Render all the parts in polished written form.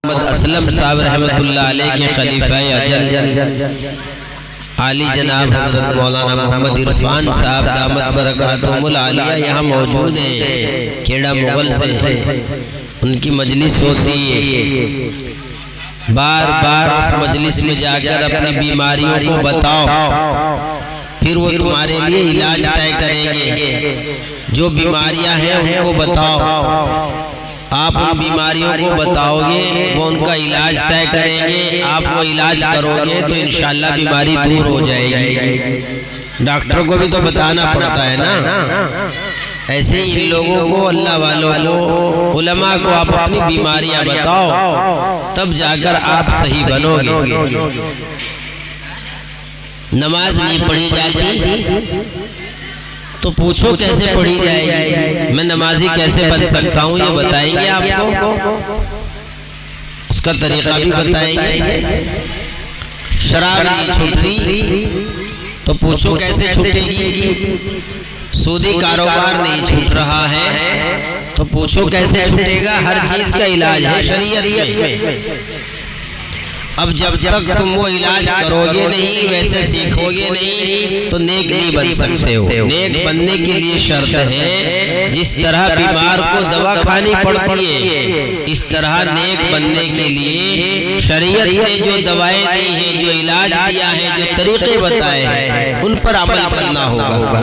محمد اسلم صاحب رحمت اللہ علیہ کے خلیفہ اجل عالی جناب حضرت مولانا محمد عرفان صاحب دامت برکاتہم العالیہ یہاں موجود ہیں کیڑا مغل سے۔ ان کی مجلس ہوتی ہے، بار بار اس مجلس میں جا کر اپنی بیماریوں کو بتاؤ، پھر وہ تمہارے لیے علاج طے کریں گے۔ جو بیماریاں ہیں ان کو بتاؤ، آپ ان بیماریوں کو بتاؤ گے، وہ ان کا علاج طے کریں گے، آپ وہ علاج کرو گے تو انشاءاللہ بیماری دور ہو جائے گی۔ ڈاکٹر کو بھی تو بتانا پڑتا ہے نا، ایسے ہی ان لوگوں کو، اللہ والوں کو، علماء کو آپ اپنی بیماریاں بتاؤ، تب جا کر آپ صحیح بنو گے۔ نماز نہیں پڑھی جاتی تو پوچھو کیسے پڑھی جائے گی، میں نمازی کیسے بن سکتا ہوں یہ بتائیں گے آپ کو، اس کا طریقہ بھی بتائیں گے۔ شراب نہیں چھوٹ رہی تو پوچھو کیسے چھوٹے گی، سودی کاروبار نہیں چھوٹ رہا ہے تو پوچھو کیسے چھوٹے گا۔ ہر چیز کا علاج ہے شریعت میں۔ اب جب تک تم وہ علاج کرو گے نہیں، ویسے سیکھو گے نہیں تو نیک نہیں بن سکتے ہو۔ نیک بننے کے لیے شرط ہے، جس طرح بیمار کو دوا کھانی پڑتی ہے، اس طرح نیک بننے کے لیے شریعت نے جو دوائیں دی ہیں، جو علاج دیا ہے، جو طریقے بتائے ہیں، ان پر عمل کرنا ہوگا۔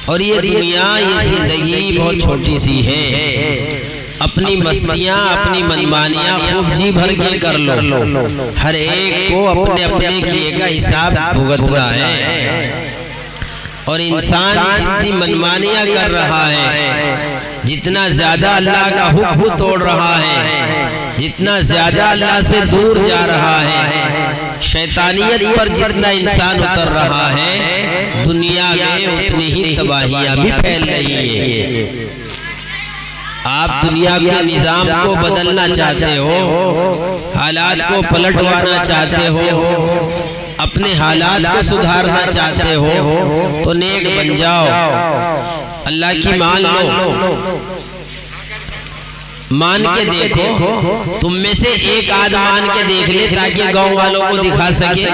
اور یہ دنیا، یہ زندگی بہت چھوٹی سی ہے، اپنی مستیاں، اپنی منمانیاں خوب جی بھر کے کر لو، ہر ایک کو اپنے اپنے کیے کا حساب بھگتنا ہے۔ اور انسان جتنی منمانیاں کر رہا ہے، جتنا زیادہ اللہ کا حکم توڑ رہا ہے، جتنا زیادہ اللہ سے دور جا رہا ہے، شیطانیت پر جتنا انسان اتر رہا ہے، دنیا میں اتنی ہی تباہیاں بھی پھیل رہی ہیں۔ آپ دنیا کے نظام کو بدلنا چاہتے ہو، حالات کو پلٹوانا چاہتے ہو، اپنے حالات کو سدھارنا چاہتے ہو تو نیک بن جاؤ، اللہ کی مان لو، مان کے دیکھو۔ تم میں سے ایک آدھ مان کے دیکھ لے تاکہ گاؤں والوں کو دکھا سکے،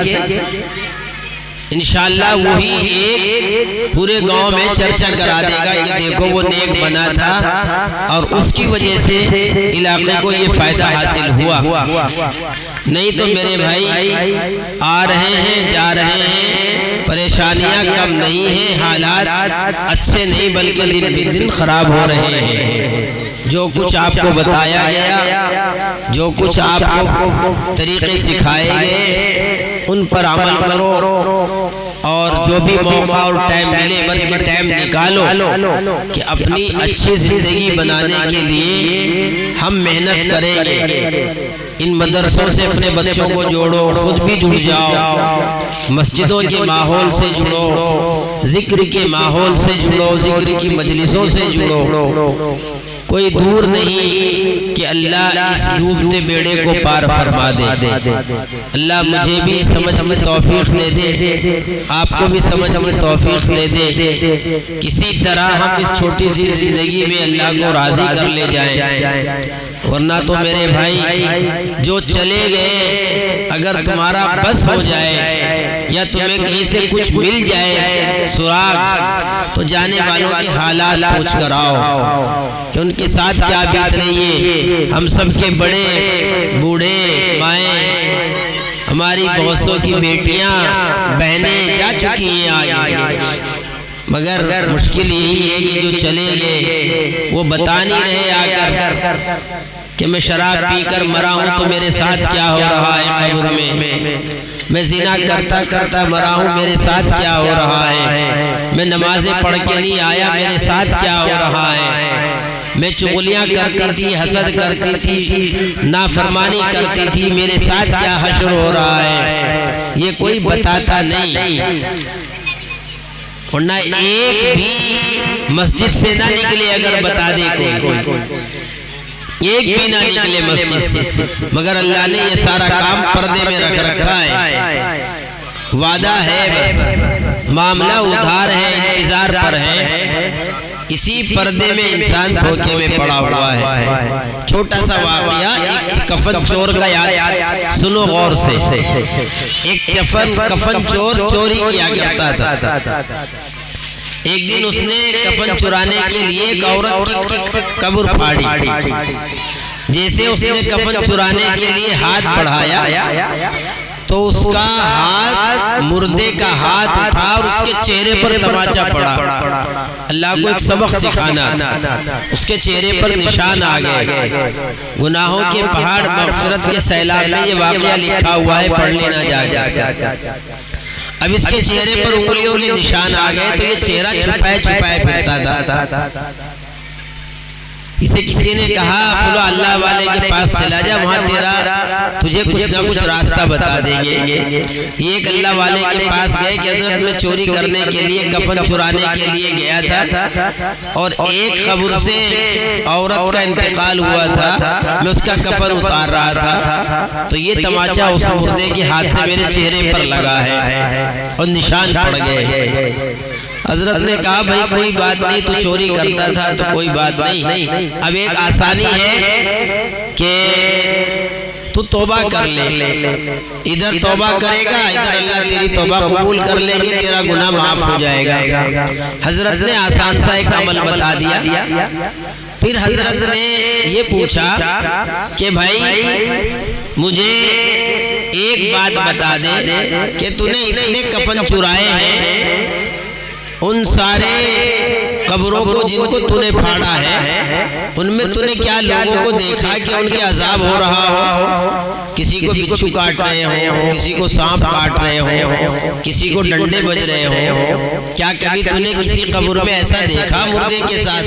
انشاءاللہ وہی ایک پورے گاؤں میں چرچا کرا دے گا کہ دیکھو وہ نیک بنا تھا اور اس کی وجہ سے علاقے کو یہ فائدہ حاصل ہوا۔ نہیں تو میرے بھائی آ رہے ہیں، جا رہے ہیں، پریشانیاں کم نہیں ہیں، حالات اچھے نہیں بلکہ دن بہ دن خراب ہو رہے ہیں۔ جو کچھ آپ کو بتایا گیا، جو کچھ آپ کو طریقے سکھائے گئے، ان پر عمل کرو، اور جو بھی موقع اور ٹائم ملے بلکہ ٹائم نکالو کہ اپنی اچھی زندگی بنانے کے لیے ہم محنت کریں گے۔ ان مدرسوں سے اپنے بچوں کو جوڑو، خود بھی جڑ جاؤ، مسجدوں کے ماحول سے جڑو، ذکر کے ماحول سے جڑو، ذکر کی مجلسوں سے جڑو۔ کوئی دور نہیں کہ اللہ اس ڈوبتے بیڑے کو پار فرما دے۔ اللہ مجھے بھی سمجھ میں توفیق دے دے، آپ کو بھی سمجھ میں توفیق دے دے، کسی طرح ہم اس چھوٹی سی زندگی میں اللہ کو راضی کر لے جائیں۔ ورنہ تو میرے بھائی جو چلے گئے، اگر تمہارا بس ہو جائے یا تمہیں کہیں سے کچھ مل جائے سراغ، تو جانے والوں کے حالات پوچھ کر آؤ کہ ان کے ساتھ کیا بیت رہی ہے۔ ہم سب کے بڑے بوڑھے مائیں، ہماری بہتوں کی بیٹیاں بہنیں جا چکی ہیں آگے، مگر مشکل یہی ہے کہ جو چلے گئے وہ بتا نہیں رہے آ کر کہ میں شراب پی کر مرا ہوں تو میرے ساتھ کیا ہو رہا ہے قبر میں، میں زنا کرتا کرتا مرا ہوں میرے ساتھ کیا ہو رہا ہے، میں نمازیں پڑھ کے نہیں آیا میرے ساتھ کیا ہو رہا ہے، میں چغلیاں کرتی تھی، حسد کرتی تھی، نافرمانی کرتی تھی، میرے ساتھ کیا حشر ہو رہا ہے، یہ کوئی بتاتا نہیں۔ ورنہ ایک بھی مسجد سے نہ نکلے اگر بتا دے کوئی، ایک بھی نہ نکلے مسجد سے، مگر اللہ نے یہ سارا کام پردے میں رکھ رکھا ہے۔ وعدہ ہے، بس معاملہ ادھار ہے، انتظار پر ہے، اسی پردے میں انسان دھوکے میں پڑا ہوا ہے۔ چھوٹا سا واقعہ ایک کفن چور کا یاد سنو غور سے۔ ایک کفن چور چوری کیا کرتا تھا۔ ایک دن اس نے کفن چرانے کے لیے ایک عورت کی قبر پھاڑی۔ جیسے اس نے کفن چرانے کے لیے ہاتھ بڑھایا تو اس کا ہاتھ مردے کا ہاتھ اٹھا اور اس کے چہرے پر تماچا پڑا۔ اللہ کو ایک سبق سکھانا تھا۔ اس کے چہرے پر نشان آ گئے۔ گناہوں کے پہاڑ مغفرت کے سیلاب میں یہ واقعہ لکھا ہوا ہے، پڑھ لینا جا کے۔ اب اس کے چہرے پر انگلیوں کے نشان آ گئے تو یہ چہرہ چھپائے چھپائے پھرتا تھا۔ اسے کسی نے کہا فلاں اللہ والے کے پاس چلا جا، وہاں تجھے کچھ نہ کچھ راستہ بتا دیں گے۔ یہ ایک اللہ والے کے پاس گئے کہ حضرت میں چوری کرنے کے لیے کفن چرانے کے لیے گیا تھا اور ایک قبر سے عورت کا انتقال ہوا تھا، میں اس کا کفن اتار رہا تھا تو یہ تماچا اس مردے کے ہاتھ سے میرے چہرے پر لگا ہے اور نشان پڑ گئے۔ حضرت نے کہا بھائی کوئی بات نہیں، تو چوری کرتا تھا تو کوئی بات نہیں، اب ایک آسانی ہے کہ تو توبہ کر لے، ادھر توبہ کرے گا ادھر اللہ تیری توبہ قبول کر لیں گے، تیرا گناہ معاف ہو جائے گا۔ حضرت نے آسان سا ایک عمل بتا دیا۔ پھر حضرت نے یہ پوچھا کہ بھائی مجھے ایک بات بتا دے کہ تو نے اتنے کفن چرائے ہیں، ان سارے قبروں کو جن کو تو نے پھاڑا ہے ان میں تو نے کیا لوگوں کو دیکھا کہ ان کے عذاب ہو رہا ہو؟ کسی کو بچھو کاٹ رہے ہوں، کسی کو سانپ کاٹ رہے ہوں، کسی کو ڈنڈے بج رہے ہوں، کیا کبھی تو نے کسی قبر میں ایسا دیکھا مردے کے ساتھ؟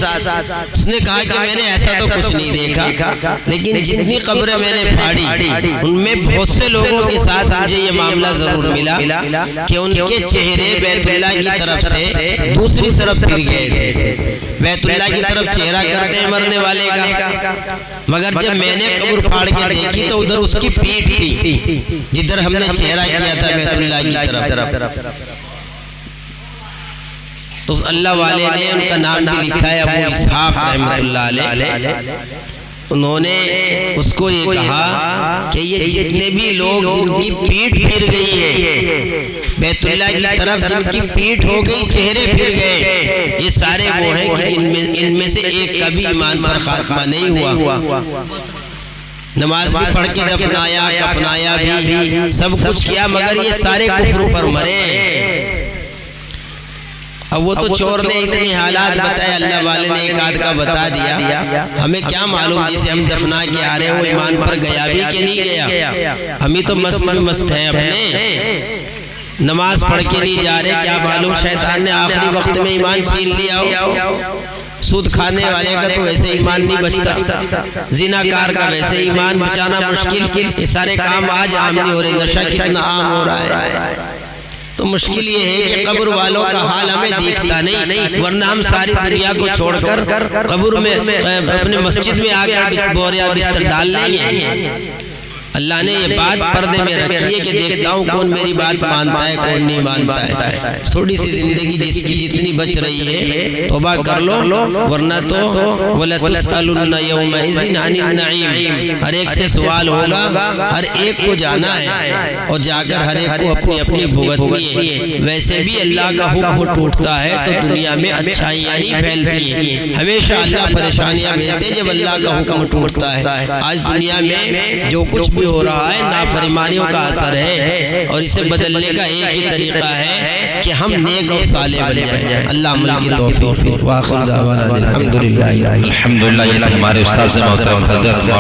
اس نے کہا کہ میں نے ایسا تو کچھ نہیں دیکھا، لیکن جتنی قبریں میں نے پھاڑی ان میں بہت سے لوگوں کے ساتھ مجھے یہ معاملہ ضرور ملا کہ ان کے چہرے بیت اللہ کی طرف سے دوسری طرف پھر گئے تھے۔ بیت اللہ کی طرف چہرہ کرتے ہیں مرنے والے کا، مگر جب میں نے قبر پھاڑ کے دیکھی تو ادھر اس کی پیٹھ تھی جدھر ہم نے چہرہ کیا تھا بیت اللہ کی طرف۔ تو اللہ والے نے ان کا نام بھی لکھا ہے ابو اسحاق رحمۃ اللہ علیہ۔ انہوں نے اس کو یہ کہا کہ یہ جتنے بھی لوگ جن کی پیٹھ پھر گئی ہے بیت اللہ کی طرف، جن کی پیٹھ ہو گئی چہرے پھر گئے، یہ سارے وہ ہیں کہ ان میں سے ایک کا بھی ایمان پر خاتمہ نہیں ہوا۔ نماز بھی پڑھ کے دفنایا، کفنایا بھی، سب کچھ کیا، مگر یہ سارے کفر پر مرے۔ اب وہ تو چور نے اتنی حالات بتائے، اللہ والے نے ایک آدھ کا بتا دیا، ہمیں کیا معلوم جسے ہم دفنا کے آ رہے وہ ایمان پر گیا بھی کہ نہیں گیا؟ ہمیں تو مست ہیں اپنے، نماز پڑھ کے نہیں جا رہے، کیا معلوم شیطان نے آخری وقت میں ایمان چھین لیا ہو۔ سود کھانے والے کا تو ویسے ایمان نہیں بچتا، زناکار کا ویسے ایمان بچانا مشکل، یہ سارے کام آج عام نہیں ہو رہے، نشہ کتنا عام ہو رہا ہے۔ تو مشکل یہ ہے کہ قبر والوں کا حال ہمیں دیکھتا نہیں، ورنہ ہم ساری دنیا کو چھوڑ کر قبر میں اپنے مسجد میں آ کر بوریا بستر ڈال لیں گے۔ اللہ نے یہ بات پردے میں رکھی ہے کہ دیکھتا ہوں کون میری بات مانتا ہے کون نہیں مانتا ہے۔ تھوڑی سی زندگی جس کی جتنی بچ رہی ہے توبہ کر لو، ورنہ تو وَلَتُسْأَلُنَّ يَوْمَئِذٍ عَنِ النَّعِيمِ، ہر ایک سے سوال ہوگا، ہر ایک کو جانا ہے اور جا کر ہر ایک کو اپنی اپنی بھگتنی ہے۔ ویسے بھی اللہ کا حکم ٹوٹتا ہے تو دنیا میں اچھائیاں نہیں پھیلتی ہیں، ہمیشہ اللہ پریشانیاں بھیجتے ہیں جب اللہ کا حکم ٹوٹتا ہے۔ آج دنیا میں جو کچھ ہو رہا ہے نافرمانیوں کا اثر ہے، اور اسے بدلنے کا ایک ہی طریقہ ہے کہ ہم نیک اور صالح بن جائیں۔ اللہ عمل کی توفیق۔ وآخر دعوانا الحمدللہ۔ الحمدللہ، یہ ہمارے استاد محترم حضرت